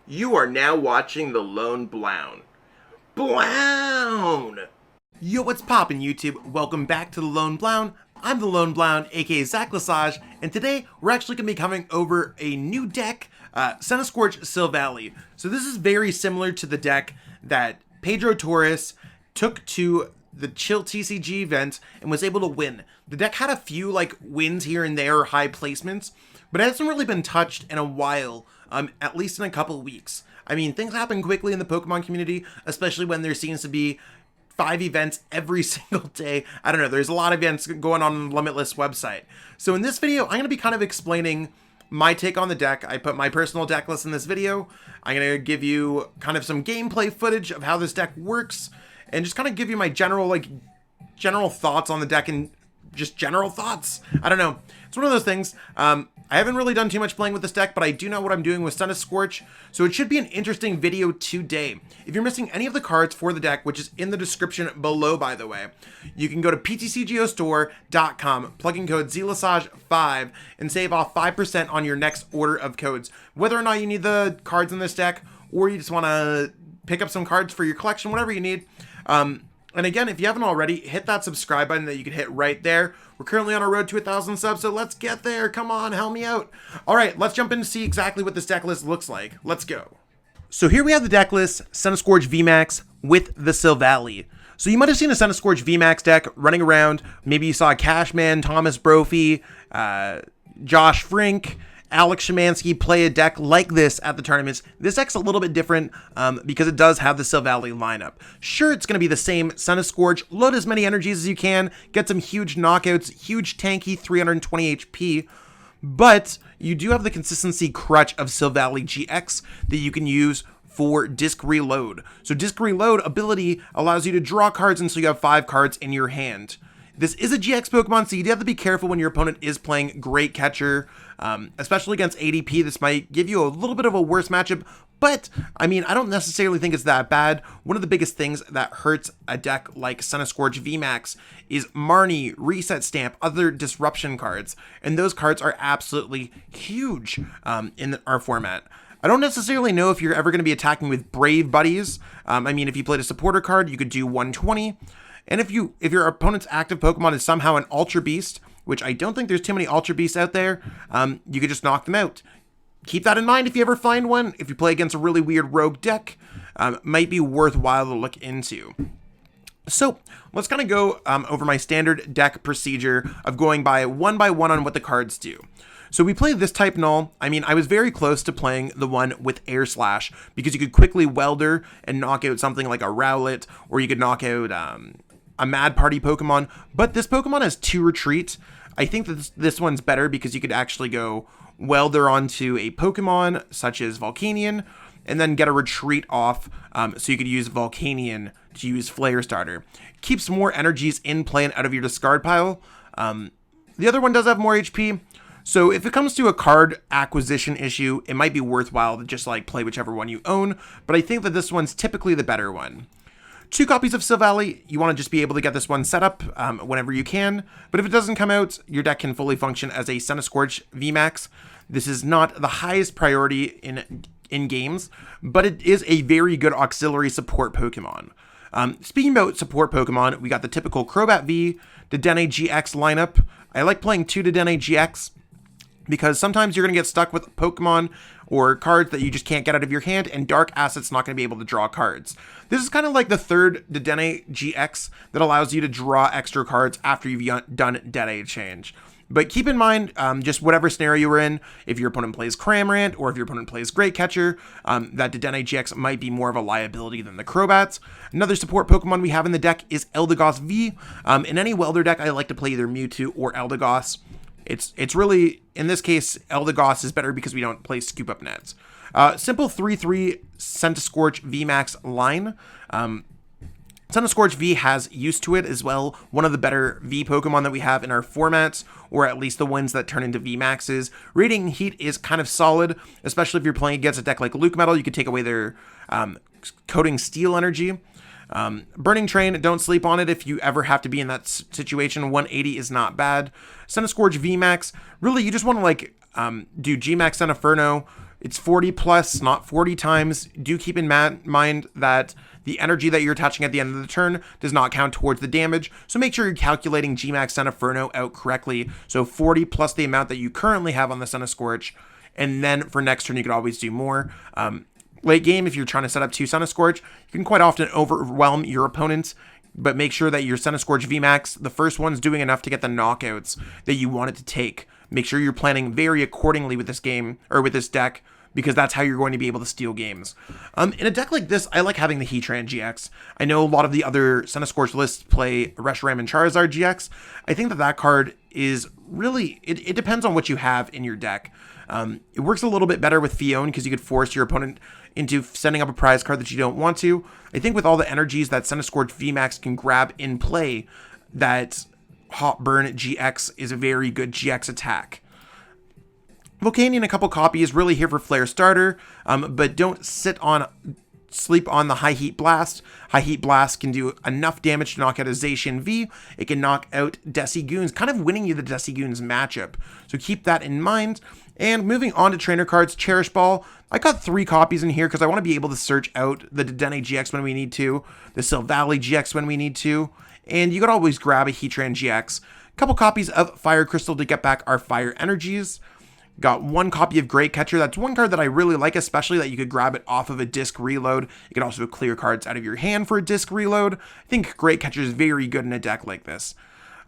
You are now watching The Lone Blown. Blown! Yo, what's poppin' YouTube? Welcome back to The Lone Blown. I'm The Lone Blown, aka Zach Lesage, and today we're actually going to be covering over a new deck, Centiskorch Silvally. So this is very similar to the deck that Pedro Torres took to the Chill TCG event and was able to win. The deck had a few wins here and there, high placements, but it hasn't really been touched in a while. At least in a couple of weeks. I mean, things happen quickly in the Pokemon community, especially when there seems to be 5 events every single day. I don't know, there's a lot of events going on the Limitless website. So in this video, I'm going to be kind of explaining my take on the deck. I put my personal deck list in this video. I'm going to give you kind of some gameplay footage of how this deck works, and just kind of give you my general thoughts on the deck and just general thoughts. I don't know. It's one of those things. I haven't really done too much playing with this deck, but I do know what I'm doing with Centiskorch, so it should be an interesting video today. If you're missing any of the cards for the deck, which is in the description below, by the way, you can go to PTCGO plug in code ZLesage5, and save off 5% on your next order of codes. Whether or not you need the cards in this deck, or you just want to pick up some cards for your collection, whatever you need. And again, if you haven't already, hit that subscribe button that you can hit right there. We're currently on our road to 1,000 subs, so let's get there. Come on, help me out. All right, let's jump in to see exactly what this deck list looks like. Let's go. So here we have the deck list, Centiskorch VMAX with the Silvally. So you might have seen a Centiskorch VMAX deck running around. Maybe you saw Cashman, Thomas Brophy, Josh Frink, Alex Szymanski play a deck like this at the tournaments. This deck's a little bit different because it does have the Silvally lineup. Sure, it's going to be the same Centiskorch. Load as many energies as you can. Get some huge knockouts, huge tanky 320 HP. But you do have the consistency crutch of Silvally-GX that you can use for Disc Reload. So Disc Reload ability allows you to draw cards until you have 5 cards in your hand. This is a GX Pokemon, so you do have to be careful when your opponent is playing Great Catcher, especially against ADP. This might give you a little bit of a worse matchup, but, I mean, I don't necessarily think it's that bad. One of the biggest things that hurts a deck like Centiskorch VMAX is Marnie, Reset Stamp, other disruption cards, and those cards are absolutely huge in our format. I don't necessarily know if you're ever going to be attacking with Brave Buddies. I mean, if you played a supporter card, you could do 120. And if your opponent's active Pokemon is somehow an Ultra Beast, which I don't think there's too many Ultra Beasts out there, you could just knock them out. Keep that in mind if you ever find one. If you play against a really weird rogue deck, might be worthwhile to look into. So let's kind of go over my standard deck procedure of going by one on what the cards do. So we played this type Null. I mean, I was very close to playing the one with Air Slash because you could quickly Welder and knock out something like a Rowlet, or you could knock out a Mad Party Pokemon, but this Pokemon has 2 Retreat. I think that this one's better because you could actually go Welder onto a Pokemon such as Volcanion, and then get a Retreat off, so you could use Volcanion to use Flare Starter. Keeps more energies in play and out of your discard pile. The other one does have more HP, so if it comes to a card acquisition issue, it might be worthwhile to just play whichever one you own, but I think that this one's typically the better one. 2 copies of Silvally. You want to just be able to get this one set up whenever you can, but if it doesn't come out, your deck can fully function as a Centiskorch VMAX. This is not the highest priority in games, but it is a very good auxiliary support Pokemon. Speaking about support Pokemon, we got the typical Crobat V Dedenne-GX lineup. I like playing 2 Dedenne-GX because sometimes you're going to get stuck with Pokemon or cards that you just can't get out of your hand, and Dark Asset's not going to be able to draw cards. This is kind of like the 3rd Dedenne-GX that allows you to draw extra cards after you've done Dead Change. But keep in mind, just whatever scenario you're in, if your opponent plays Cramorant or if your opponent plays Great Catcher, that Dedenne-GX might be more of a liability than the Crobats. Another support Pokemon we have in the deck is Eldegoss V. In any Welder deck, I like to play either Mewtwo or Eldegoss. It's really, in this case, Eldegoss is better because we don't play Scoop Up Nets. Simple 3/3 Centiskorch VMAX line. Centiskorch V has used to it as well, one of the better V Pokemon that we have in our formats, or at least the ones that turn into VMAXs. Radiant Heat is kind of solid, especially if you're playing against a deck like Luke Metal. You could take away their Coating Steel energy. Burning Train, don't sleep on it if you ever have to be in that situation. 180 is not bad. Centiskorch VMAX, really, you just want to do Gmax Inferno. It's 40 plus, not 40 times. Do keep in mind that the energy that you're attaching at the end of the turn does not count towards the damage, so make sure you're calculating GMAX Centinferno out correctly. So 40 plus the amount that you currently have on the Centiskorch, and then for next turn you could always do more. Late game, if you're trying to set up 2 Centiskorch, you can quite often overwhelm your opponents, but make sure that your Centiskorch VMAX, the first one's doing enough to get the knockouts that you want it to take. Make sure you're planning very accordingly with this game, or with this deck, because that's how you're going to be able to steal games. In a deck like this, I like having the Heatran-GX. I know a lot of the other Centiskorch lists play Reshiram and Charizard GX. I think that that card is really, it depends on what you have in your deck. It works a little bit better with Fion because you could force your opponent into sending up a prize card that you don't want to. I think with all the energies that Centiskorch VMAX can grab in play, that Hot Burn GX is a very good GX attack. Volcanion, a couple copies, really here for Flare Starter, but don't sleep on the High Heat Blast. High Heat Blast can do enough damage to knock out a Zacian V. It can knock out Decigoons, kind of winning you the Decigoons matchup. So keep that in mind. And moving on to trainer cards, Cherish Ball. I got 3 copies in here because I want to be able to search out the Dedenne-GX when we need to, the Silvally-GX when we need to, and you could always grab a Heatran-GX. A couple copies of Fire Crystal to get back our Fire Energies. Got 1 copy of Great Catcher. That's one card that I really like, especially that you could grab it off of a disc reload. You can also clear cards out of your hand for a disc reload. I think Great Catcher is very good in a deck like this.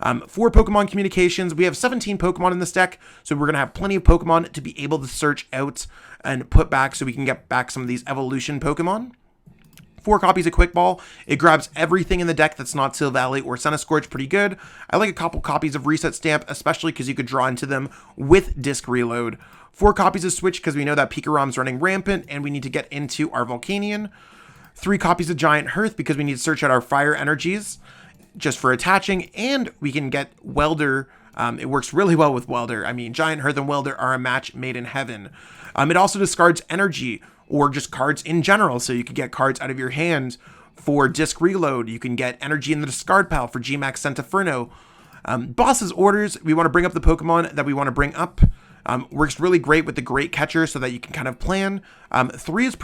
4 Pokemon communications. We have 17 Pokemon in this deck, so we're going to have plenty of Pokemon to be able to search out and put back so we can get back some of these evolution Pokemon. 4 copies of Quick Ball. It grabs everything in the deck that's not Silvally or Centiskorch pretty good. I like a couple copies of Reset Stamp, especially because you could draw into them with Disc Reload. 4 copies of Switch because we know that Pikaram's running rampant and we need to get into our Volcanion. 3 copies of Giant Hearth because we need to search out our Fire Energies just for attaching, and we can get Welder. It works really well with Welder. I mean, Giant Hearth and Welder are a match made in heaven. It also discards energy, or just cards in general, so you can get cards out of your hand for Disc Reload. You can get energy in the discard pile for GMAX Centinferno. Boss's Orders, we want to bring up the Pokemon that we want to bring up. Works really great with the Great Catcher so that you can kind of plan. 3 is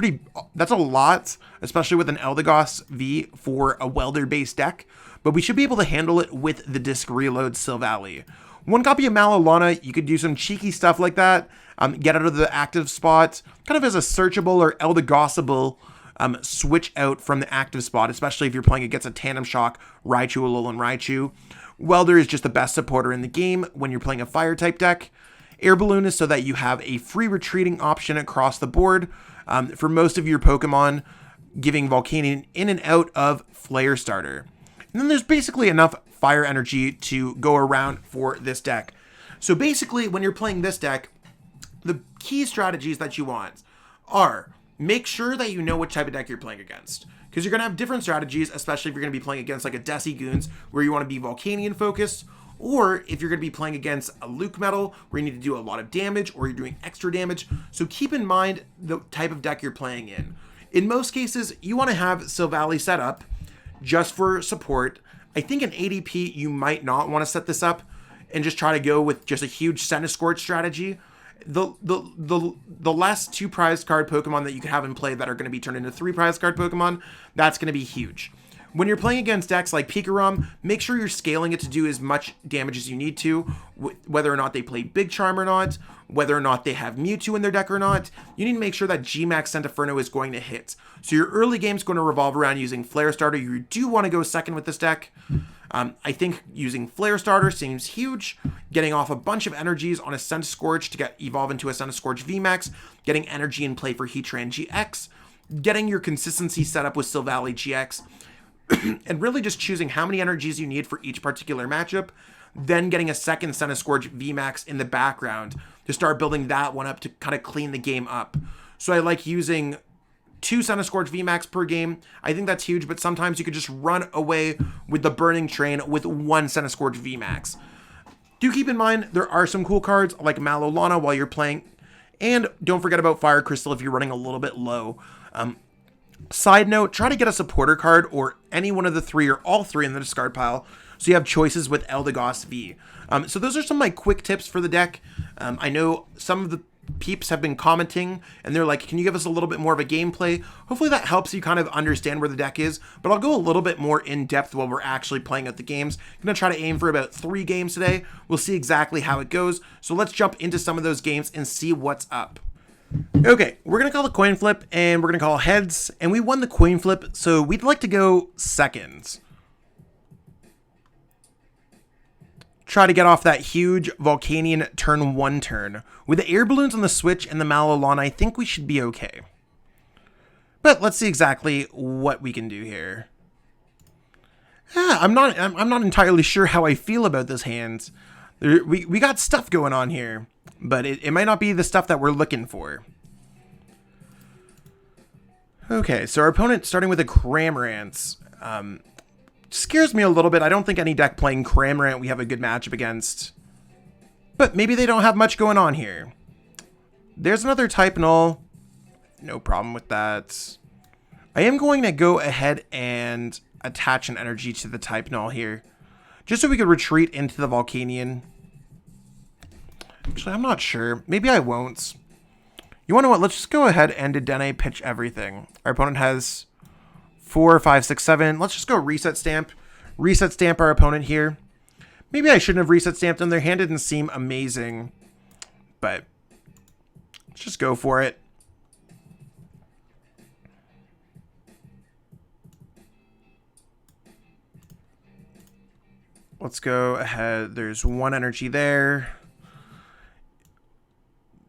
that's a lot, especially with an Eldegoss V for a Welder-based deck, but we should be able to handle it with the Disc Reload Silvally. 1 copy of Malolana, you could do some cheeky stuff like that, get out of the active spot, kind of as a searchable or Eldegossable switch out from the active spot, especially if you're playing against a Tandem Shock, Raichu, Alolan Raichu. Welder is just the best supporter in the game when you're playing a Fire-type deck. Air Balloon is so that you have a free retreating option across the board for most of your Pokemon, giving Volcanion in and out of Flare Starter. And then there's basically enough Fire Energy to go around for this deck. So basically, when you're playing this deck, the key strategies that you want are make sure that you know what type of deck you're playing against, because you're going to have different strategies, especially if you're going to be playing against like a Decigoons where you want to be Volcanion focused, or if you're going to be playing against a Luke Metal where you need to do a lot of damage or you're doing extra damage. So keep in mind the type of deck you're playing in. In most cases, you want to have Silvally set up just for support. I think in ADP, you might not want to set this up and just try to go with just a huge Centiskorch strategy. The less 2 prize card Pokemon that you could have in play that are going to be turned into 3 prize card Pokemon, that's going to be huge. When you're playing against decks like Pikaram, make sure you're scaling it to do as much damage as you need to, whether or not they play Big Charm or not, whether or not they have Mewtwo in their deck or not. You need to make sure that GMAX Centinferno is going to hit. So your early game is going to revolve around using Flare Starter. You do want to go second with this deck. I think using Flare Starter seems huge. Getting off a bunch of energies on a Centiskorch to evolve into a Centiskorch VMAX. Getting energy in play for Heatran-GX. Getting your consistency set up with Silvally-GX. And really just choosing how many energies you need for each particular matchup, then getting a second Centiskorch VMAX in the background to start building that one up to kind of clean the game up. So I like using 2 Centiskorch VMAX per game. I think that's huge, but sometimes you could just run away with the Burning Train with 1 Centiskorch VMAX. Do keep in mind, there are some cool cards like Malolana while you're playing, and don't forget about Fire Crystal if you're running a little bit low. Side note, try to get a supporter card or any one of the 3 or all 3 in the discard pile so you have choices with Eldegoss V. So those are some of my quick tips for the deck. I know some of the peeps have been commenting and they're like, can you give us a little bit more of a gameplay? Hopefully that helps you kind of understand where the deck is, but I'll go a little bit more in depth while we're actually playing out the games. I'm going to try to aim for about 3 games today. We'll see exactly how it goes. So let's jump into some of those games and see what's up. Okay, we're going to call the coin flip and we're going to call heads, and we won the coin flip, so we'd like to go seconds. Try to get off that huge Volcanion turn 1 turn. With the air balloons on the switch and the Malalon, I think we should be okay. But let's see exactly what we can do here. Yeah, I'm not entirely sure how I feel about this hand. We got stuff going on here, but it might not be the stuff that we're looking for. Okay, so our opponent starting with a Cramorant. Scares me a little bit. I don't think any deck playing Cramorant we have a good matchup against. But maybe they don't have much going on here. There's another type Null. No problem with that. I am going to go ahead and attach an energy to the type Null here, just so we could retreat into the Volcanion. Actually, I'm not sure. Maybe I won't. You want to know what? Let's just go ahead and Dedenne pitch everything. Our opponent has 4, 5, 6, 7. Let's just go reset stamp. Reset stamp our opponent here. Maybe I shouldn't have reset stamped them. Their hand didn't seem amazing, but let's just go for it. Let's go ahead. There's 1 energy there.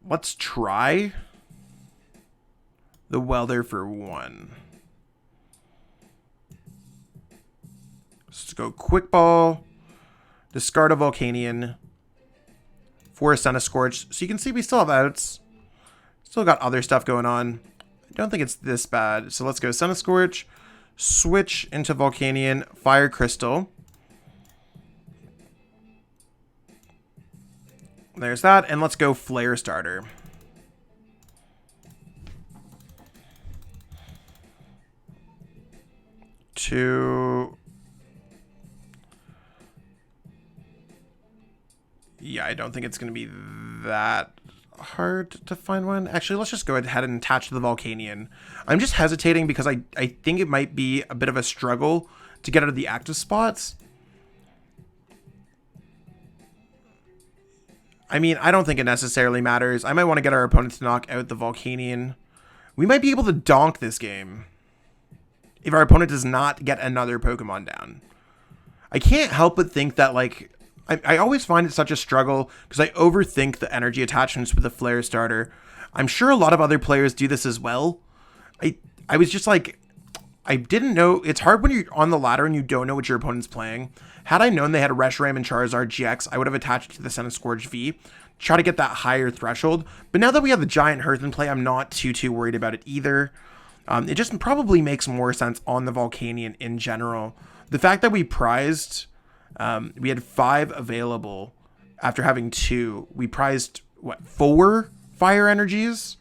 Let's try the welder for 1. Let's go quick ball, discard a Volcanion for a Centiskorch. So you can see we still have outs. Still got other stuff going on. I don't think it's this bad. So let's go Centiskorch, switch into Volcanion, Fire Crystal. There's that, and let's go Flare Starter. Yeah, I don't think it's going to be that hard to find one. Actually, let's just go ahead and attach to the Volcanion. I'm just hesitating because I think it might be a bit of a struggle to get out of the active spots. I mean, I don't think it necessarily matters. I might want to get our opponent to knock out the Volcanion. We might be able to donk this game if our opponent does not get another Pokemon down. I can't help but think that, like, I always find it such a struggle because I overthink the energy attachments with the Flare Starter. I'm sure a lot of other players do this as well. I was just like, I didn't know. It's hard when you're on the ladder and you don't know what your opponent's playing. Had I known they had a Reshiram and Charizard GX, I would have attached to the Centiskorch V, try to get that higher threshold. But now that we have the Giant Hearth in play, I'm not too worried about it either. It just probably makes more sense on the Volcanion in general. The fact that we prized, we had 5 available after having 2. We prized, what, 4 fire energies?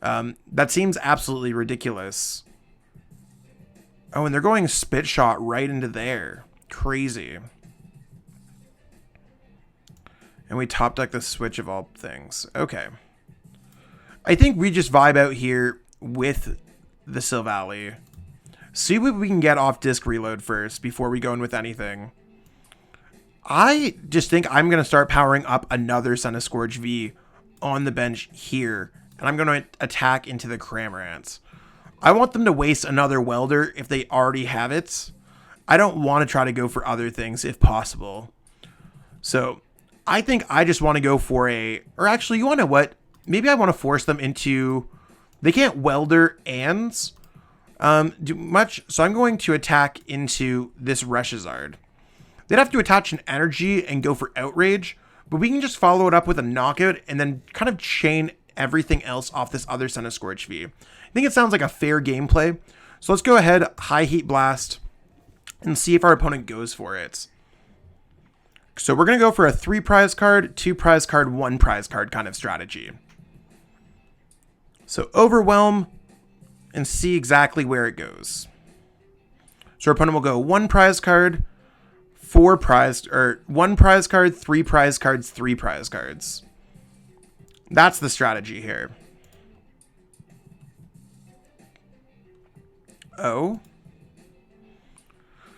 That seems absolutely ridiculous. Oh, and they're going Spit Shot right into there. Crazy. And we top deck the switch of all things. Okay. I think we just vibe out here with the Silvally. See what we can get off disc reload first before we go in with anything. I just think I'm going to start powering up another Centiskorch V on the bench here. And I'm going to attack into the Cramorants. I want them to waste another welder if they already have it. I don't want to try to go for other things if possible. So I think I just want to go for or actually, you want to know what? Maybe I want to force them into, they can't welder and do much. So I'm going to attack into this Reshizard. They'd have to attach an energy and go for Outrage, but we can just follow it up with a knockout and then kind of chain everything else off this other Centiskorch V. I think it sounds like a fair gameplay. So let's go ahead, High Heat Blast, and see if our opponent goes for it. So we're going to go for a 3 prize card, 2 prize card, 1 prize card kind of strategy. So Overwhelm and see exactly where it goes. So our opponent will go 1 prize card, 4 prize, or 1 prize card, 3 prize cards, 3 prize cards. That's the strategy here. Oh.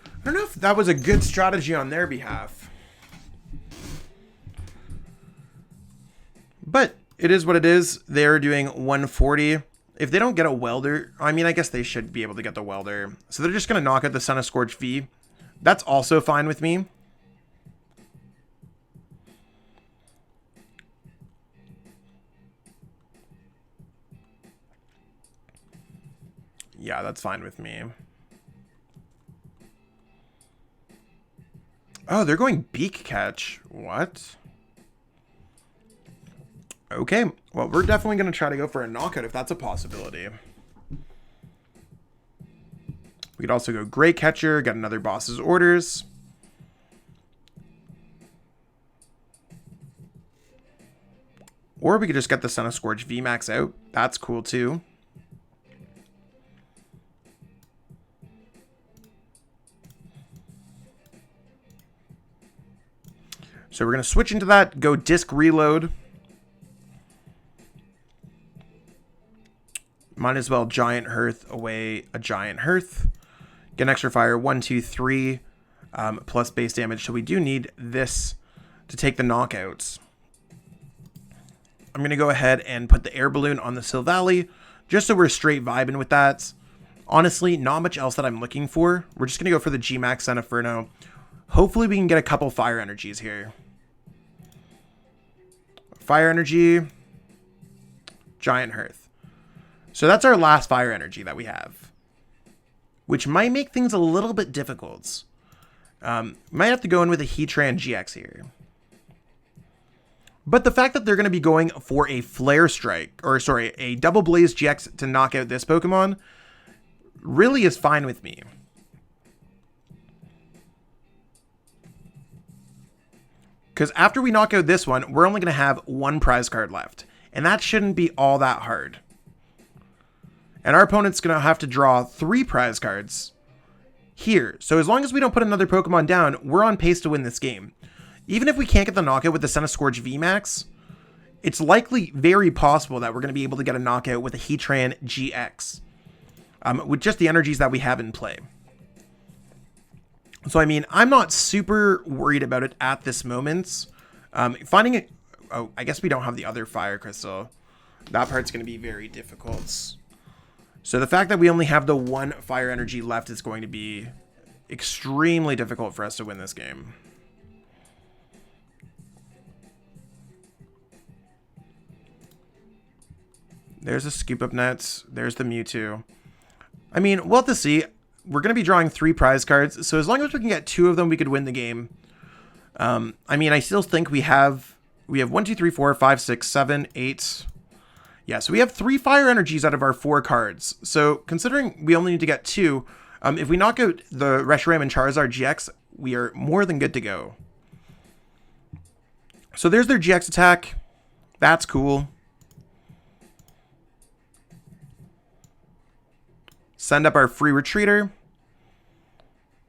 I don't know if that was a good strategy on their behalf. But it is what it is. They're doing 140. If they don't get a welder, I mean, I guess they should be able to get the welder. So they're just going to knock out the Centiskorch V. That's also fine with me. Yeah, that's fine with me. Oh, they're going beak catch. What? Okay, well, we're definitely going to try to go for a knockout if that's a possibility. We could also go Great Catcher, get another boss's orders. Or we could just get the Centiskorch VMAX out. That's cool too. So we're going to switch into that, go disc reload. Might as well Giant Hearth away a Giant Hearth. Get an extra fire, 1, 2, 3, plus base damage. So we do need this to take the knockouts. I'm going to go ahead and put the air balloon on the Silvally, just so we're straight vibing with that. Honestly, not much else that I'm looking for. We're just going to go for the G-Max Sun Inferno. Hopefully we can get a couple fire energies here. Fire energy, Giant Hearth. So that's our last fire energy that we have, which might make things a little bit difficult. Might have to go in with a Heatran-GX here. But the fact that they're going to be going for a Flare Strike, or sorry, a Double Blaze GX to knock out this Pokemon really is fine with me. Because after we knock out this one, we're only going to have one prize card left. And that shouldn't be all that hard. And our opponent's going to have to draw 3 prize cards here. So as long as we don't put another Pokemon down, we're on pace to win this game. Even if we can't get the knockout with the Centiskorch VMAX, it's likely very possible that we're going to be able to get a knockout with a Heatran-GX. With just the energies that we have in play. So, I mean, I'm not super worried about it at this moment. Finding it... Oh, I guess we don't have the other Fire Crystal. That part's going to be very difficult. So the fact that we only have the 1 Fire Energy left is going to be extremely difficult for us to win this game. There's a Scoop Up Net. There's the Mewtwo. I mean, we'll have to see. We're going to be drawing 3 prize cards, so as long as we can get 2 of them, we could win the game. I mean, I still think we have 1, 2, 3, 4, 5, 6, 7, 8. Yeah, so we have 3 fire energies out of our 4 cards. So considering we only need to get 2, if we knock out the Reshiram and Charizard GX, we are more than good to go. So there's their GX attack. That's cool. Send up our free retreater.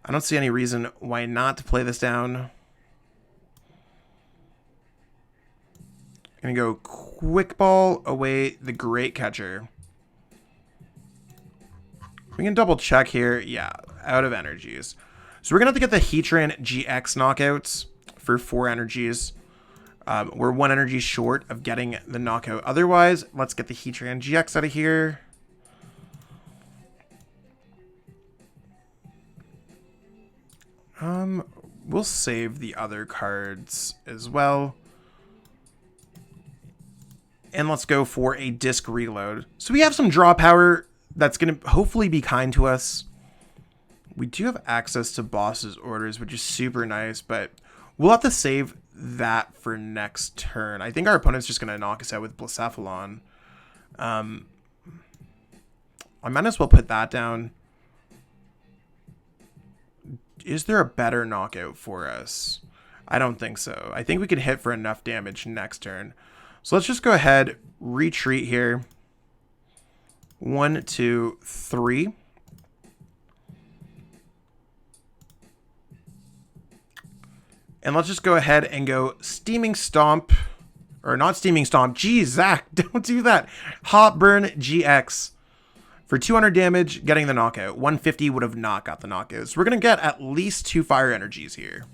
I don't see any reason why not to play this down. Gonna go Quick Ball away the Great Catcher. We can double check here. Yeah, out of energies. So we're gonna have to get the Heatran-GX knockouts for 4 energies. We're 1 energy short of getting the knockout. Otherwise, let's get the Heatran-GX out of here. We'll save the other cards as well. And let's go for a disc reload. So we have some draw power that's going to hopefully be kind to us. We do have access to boss's orders, which is super nice, but we'll have to save that for next turn. I think our opponent's just going to knock us out with Blacephalon. I might as well put that down. Is there a better knockout for us? I don't think so. I think we can hit for enough damage next turn. So let's just go ahead, retreat here. 1, 2, 3. And let's just go ahead and go Steaming Stomp. Or not Steaming Stomp. Geez, Zach, don't do that. Hot Burn GX. For 200 damage, getting the knockout. 150 would have not got the knockout. So we're going to get at least 2 fire energies here.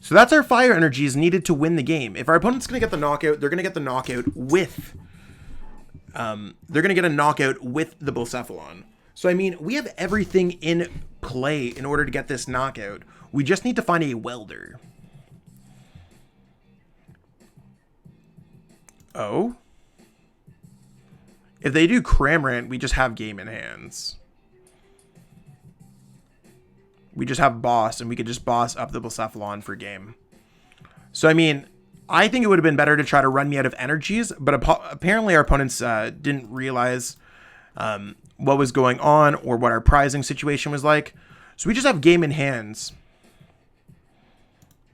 So that's our fire energies needed to win the game. If our opponent's going to get the knockout, they're going to get the knockout with... they're going to get a knockout with the Blacephalon. So, I mean, we have everything in play in order to get this knockout. We just need to find a welder. Oh? If they do Cramorant, we just have game in hands. We just have boss, and we could just boss up the Blacephalon for game. So, I mean, I think it would have been better to try to run me out of energies, but apparently our opponents didn't realize what was going on or what our prizing situation was like. So we just have game in hands.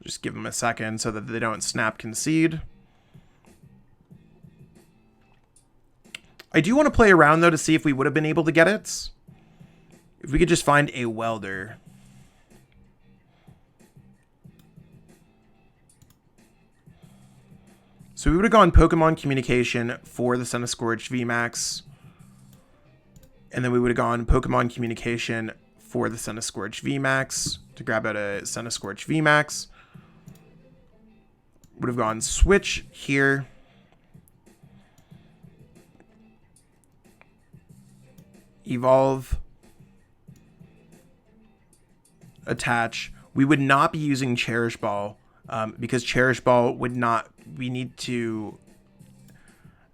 Just give them a second so that they don't snap concede. I do want to play around, though, to see if we would have been able to get it. If we could just find a welder. So we would have gone Pokemon Communication for the Centiskorch VMAX. And then we would have gone Pokemon Communication for the Centiskorch VMAX to grab out a Centiskorch VMAX. Would have gone Switch here. Evolve. Attach. We would not be using Cherish Ball because Cherish Ball would not... We need to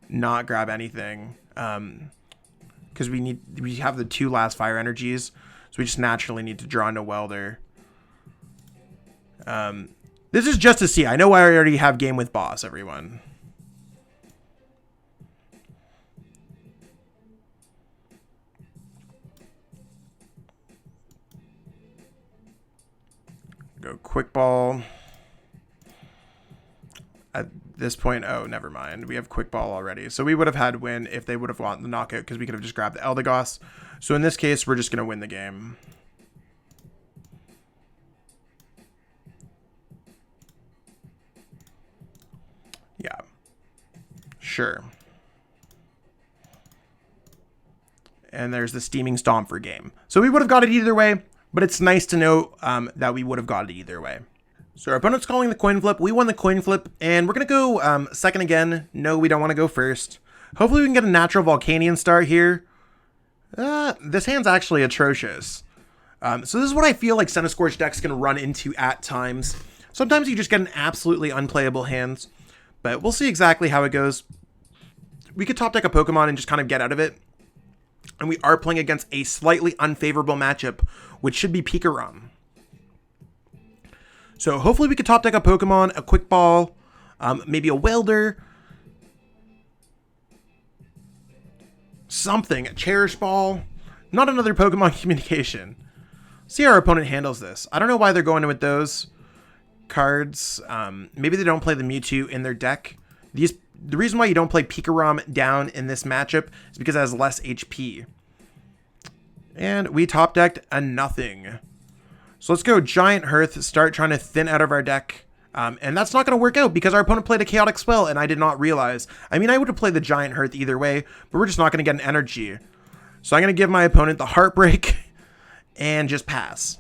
not grab anything because we have the 2 last fire energies, so we just naturally need to draw into welder. This is just to see. I know I already have game with boss, everyone. Go quick ball. At this point, oh, never mind. We have quick ball already. So we would have had win if they would have won the knockout because we could have just grabbed the Eldegoss. So in this case, we're just going to win the game. Yeah. Sure. And there's the Steaming Stomp for game. So we would have got it either way, but it's nice to know that we would have got it either way. So our opponent's calling the coin flip. We won the coin flip, and we're going to go second again. No, we don't want to go first. Hopefully we can get a natural Volcanion start here. This hand's actually atrocious. So this is what I feel like Centiskorch decks can run into at times. Sometimes you just get an absolutely unplayable hand, but we'll see exactly how it goes. We could top deck a Pokemon and just kind of get out of it. And we are playing against a slightly unfavorable matchup, which should be Pikarom. So hopefully we could top deck a Pokemon, a Quick Ball, maybe a Welder, something, a Cherish Ball, not another Pokemon Communication. See how our opponent handles this. I don't know why they're going with those cards. Maybe they don't play the Mewtwo in their deck. The reason why you don't play Pikarom down in this matchup is because it has less HP. And we top decked a nothing. So let's go Giant Hearth, start trying to thin out of our deck. And that's not going to work out because our opponent played a Chaotic Spell and I did not realize. I mean, I would have played the Giant Hearth either way, but we're just not going to get an energy. So I'm going to give my opponent the Heartbreak and just pass.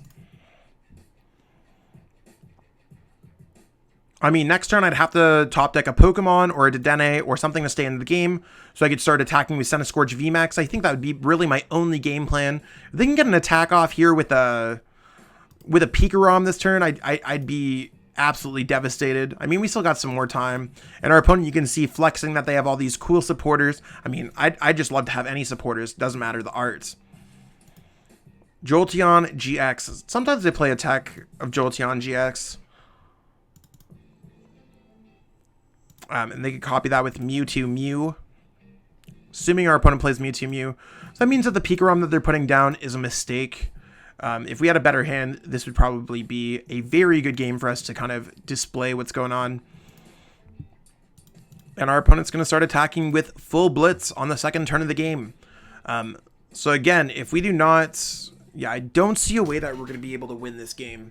I mean, next turn I'd have to top deck a Pokemon or a Dedenne or something to stay in the game so I could start attacking with Centiskorch VMAX. I think that would be really my only game plan. If they can get an attack off here with a Pikarom this turn, I'd be absolutely devastated. I mean, we still got some more time. And our opponent, you can see flexing that they have all these cool supporters. I mean, I'd just love to have any supporters. Doesn't matter the arts. Jolteon GX. Sometimes they play attack of Jolteon GX. And they could copy that with Mewtwo Mew. Assuming our opponent plays Mewtwo Mew. So that means that the Pikarom that they're putting down is a mistake. If we had a better hand, this would probably be a very good game for us to kind of display what's going on. And our opponent's going to start attacking with full blitz on the second turn of the game. So again, if we do not... Yeah, I don't see a way that we're going to be able to win this game.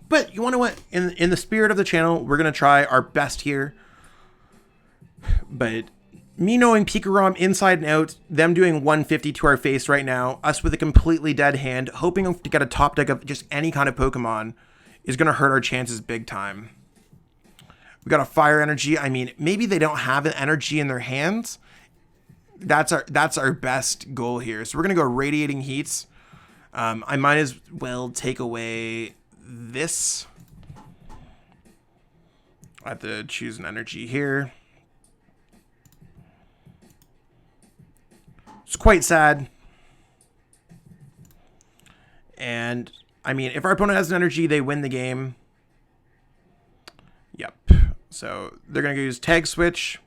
But you want to what? In the spirit of the channel, we're going to try our best here. But me knowing Pikarom inside and out, them doing 150 to our face right now, us with a completely dead hand, hoping to get a top deck of just any kind of Pokemon is going to hurt our chances big time. We got a Fire Energy. I mean, maybe they don't have an energy in their hands. That's our best goal here. So we're going to go Radiating Heats. I might as well take away this. I have to choose an energy here. It's quite sad. And, I mean, if our opponent has an energy, they win the game. Yep. So, they're going to use Tag Switch.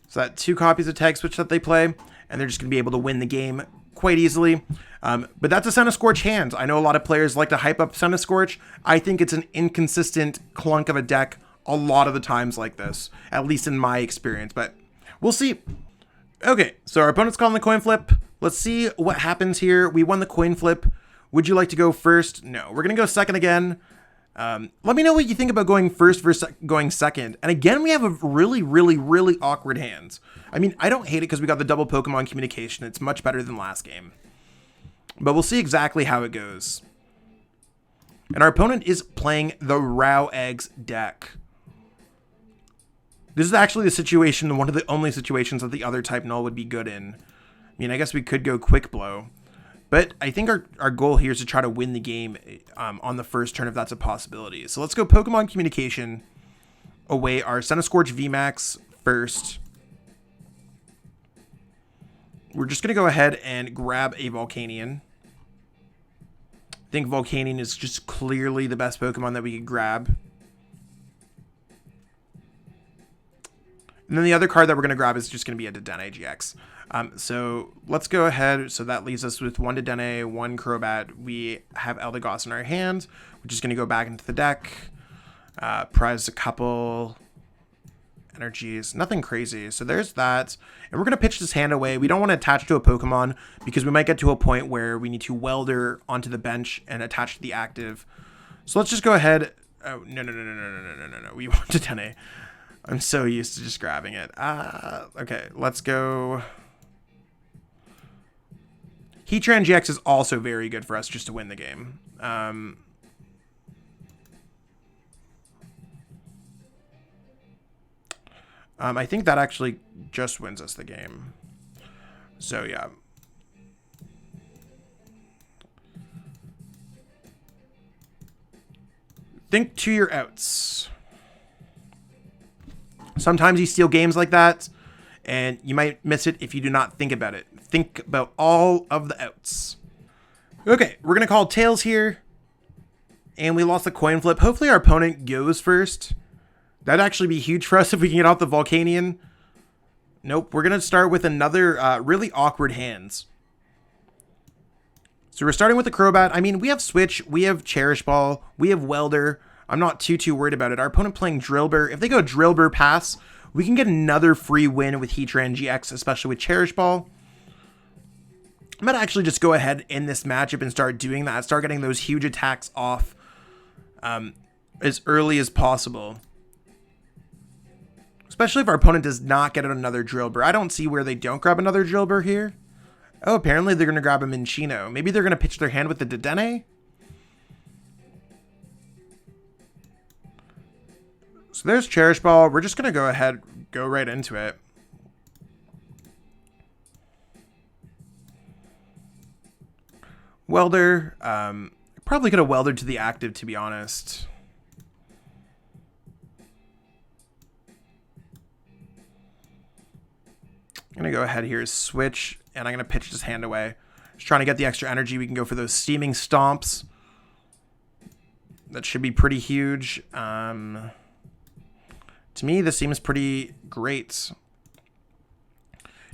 So, that 2 copies of Tag Switch that they play. And they're just going to be able to win the game quite easily. But that's a Centiskorch hand. I know a lot of players like to hype up Centiskorch. I think it's an inconsistent clunk of a deck a lot of the times like this. At least in my experience. But we'll see. Okay, so our opponent's calling the coin flip. Let's see what happens here. We won the coin flip. Would you like to go first? No, we're going to go second again. Let me know what you think about going first versus going second. And again, we have a really, really, really awkward hands. I mean, I don't hate it because we got the double Pokemon communication. It's much better than last game. But we'll see exactly how it goes. And our opponent is playing the Raw Eggs deck. This is actually the situation, one of the only situations that the other type Null would be good in. I mean, I guess we could go Quick Blow. But I think our goal here is to try to win the game on the first turn if that's a possibility. So let's go Pokemon Communication away our Centiskorch VMAX first. We're just going to go ahead and grab a Volcanion. I think Volcanion is just clearly the best Pokemon that we could grab. And then the other card that we're going to grab is just going to be a Dedenne-GX. So let's go ahead. So that leaves us with 1 Dedenne, 1 Crobat. We have Eldegoss in our hand. We're just going to go back into the deck. Prize a couple energies. Nothing crazy. So there's that. And we're going to pitch this hand away. We don't want to attach to a Pokemon because we might get to a point where we need to Welder onto the bench and attach to the active. So let's just go ahead. Oh, no. We want Dedenne. I'm so used to just grabbing it. Okay, let's go. Heatran-GX is also very good for us just to win the game. I think that actually just wins us the game. So, yeah. Think to your outs. Sometimes you steal games like that, and you might miss it if you do not think about it. Think about all of the outs. Okay, we're going to call tails here. And we lost the coin flip. Hopefully our opponent goes first. That'd actually be huge for us if we can get out the Volcanion. Nope, we're going to start with another really awkward hands. So we're starting with the Crobat. I mean, we have Switch, we have Cherish Ball, we have Welder. I'm not too worried about it. Our opponent playing Drillbur. If they go Drillbur pass, we can get another free win with Heatran-GX, especially with Cherish Ball. I'm going to actually just go ahead in this matchup and start doing that. Start getting those huge attacks off as early as possible. Especially if our opponent does not get another Drillbur. I don't see where they don't grab another Drillbur here. Oh, apparently they're going to grab a Minchino. Maybe they're going to pitch their hand with the Dedenne? So there's Cherish Ball. We're just going to go ahead, go right into it. Welder. Probably could have welded to the active, to be honest. I'm going to go ahead here, switch, and I'm going to pitch this hand away. Just trying to get the extra energy. We can go for those steaming stomps. That should be pretty huge. To me, this seems pretty great.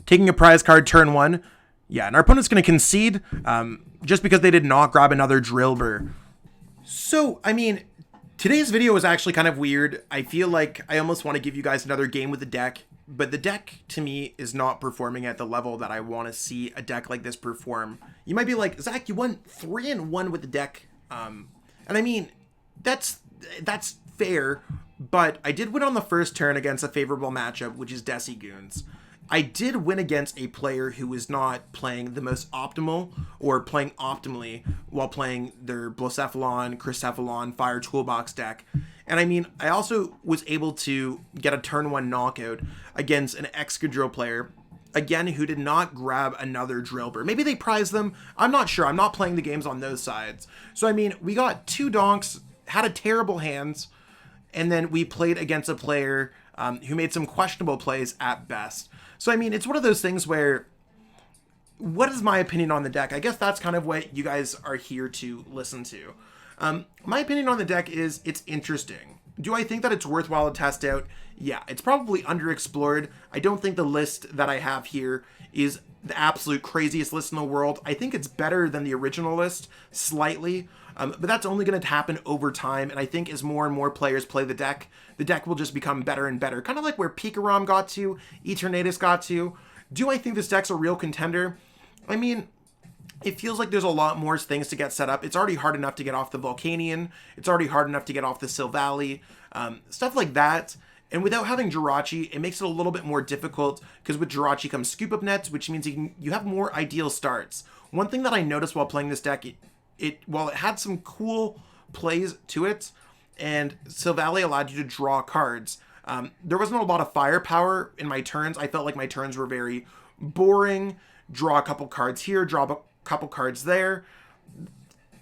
Taking a prize card turn 1. Yeah, and our opponent's going to concede just because they did not grab another Drillbur. So, I mean, today's video was actually kind of weird. I feel like I almost want to give you guys another game with the deck. But the deck, to me, is not performing at the level that I want to see a deck like this perform. You might be like, Zach, you won 3-1 with the deck. And And I mean, that's fair, but I did win on the first turn against a favorable matchup, which is Desi Goons. I did win against a player who was not playing the most optimal or playing optimally while playing their Blacephalon, Cryptcephalon, Fire Toolbox deck. And I mean, I also was able to get a turn 1 knockout against an Excadrill player, again, who did not grab another Drillbur. Maybe they prized them. I'm not sure. I'm not playing the games on those sides. So, I mean, we got 2 donks, had a terrible hands, and then we played against a player who made some questionable plays at best. So, I mean, it's one of those things where, what is my opinion on the deck? I guess that's kind of what you guys are here to listen to. My opinion on the deck is it's interesting. Do I think that it's worthwhile to test out? Yeah, it's probably underexplored. I don't think the list that I have here is the absolute craziest list in the world. I think it's better than the original list, slightly. But that's only going to happen over time, and I think as more and more players play the deck will just become better and better. Kind of like where Pikarom got to, Eternatus got to. Do I think this deck's a real contender? I mean, it feels like there's a lot more things to get set up. It's already hard enough to get off the Volcanion. It's already hard enough to get off the Silvally. Stuff like that. And without having Jirachi, it makes it a little bit more difficult, because with Jirachi comes Scoop Up Nets, which means you have more ideal starts. One thing that I noticed while playing this deck, while it had some cool plays to it, and Silvally allowed you to draw cards, there wasn't a lot of firepower in my turns. I felt like my turns were very boring. Draw a couple cards here, draw a couple cards there.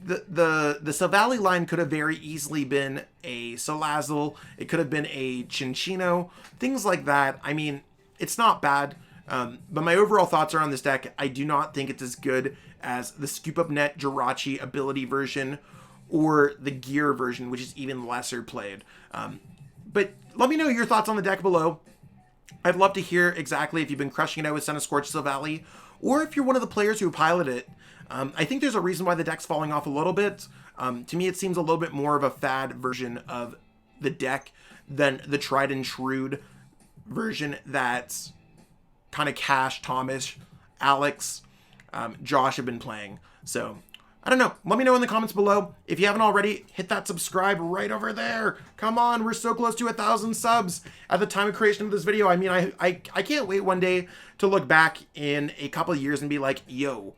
The Silvally line could have very easily been a Salazzle. It could have been a Chinchino. Things like that. I mean, it's not bad. But my overall thoughts are on this deck. I do not think it's as good as the Scoop Up Net Jirachi ability version or the Gear version, which is even lesser played. But let me know your thoughts on the deck below. I'd love to hear exactly if you've been crushing it out with Centiskorch Silvally, or if you're one of the players who pilot it. I think there's a reason why the deck's falling off a little bit. To me, it seems a little bit more of a fad version of the deck than the tried and true version that's kind of Cash, Thomas, Alex, Josh have been playing. So, I don't know. Let me know in the comments below. If you haven't already, hit that subscribe right over there. Come on, we're so close to 1,000 subs at the time of creation of this video. I mean, I can't wait one day to look back in a couple of years and be like, yo,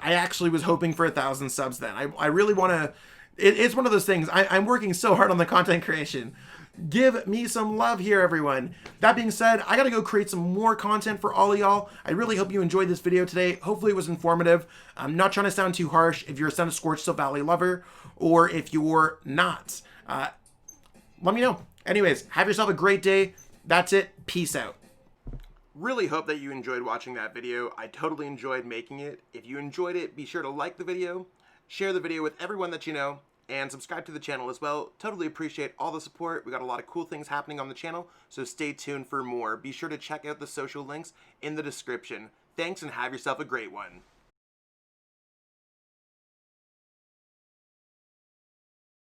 I actually was hoping for 1,000 subs then. I really want to, it's one of those things. I'm working so hard on the content creation. Give me some love here, everyone. That being said, I gotta go create some more content for all of y'all. I really hope you enjoyed this video today. Hopefully it was informative. I'm not trying to sound too harsh if you're a Centiskorch Silvally lover, or if you're not. Let me know. Anyways, have yourself a great day. That's it. Peace out. Really hope that you enjoyed watching that video. I totally enjoyed making it. If you enjoyed it, be sure to like the video, share the video with everyone that you know, and subscribe to the channel as well. Totally appreciate all the support. We got a lot of cool things happening on the channel, so stay tuned for more. Be sure to check out the social links in the description. Thanks, and have yourself a great one.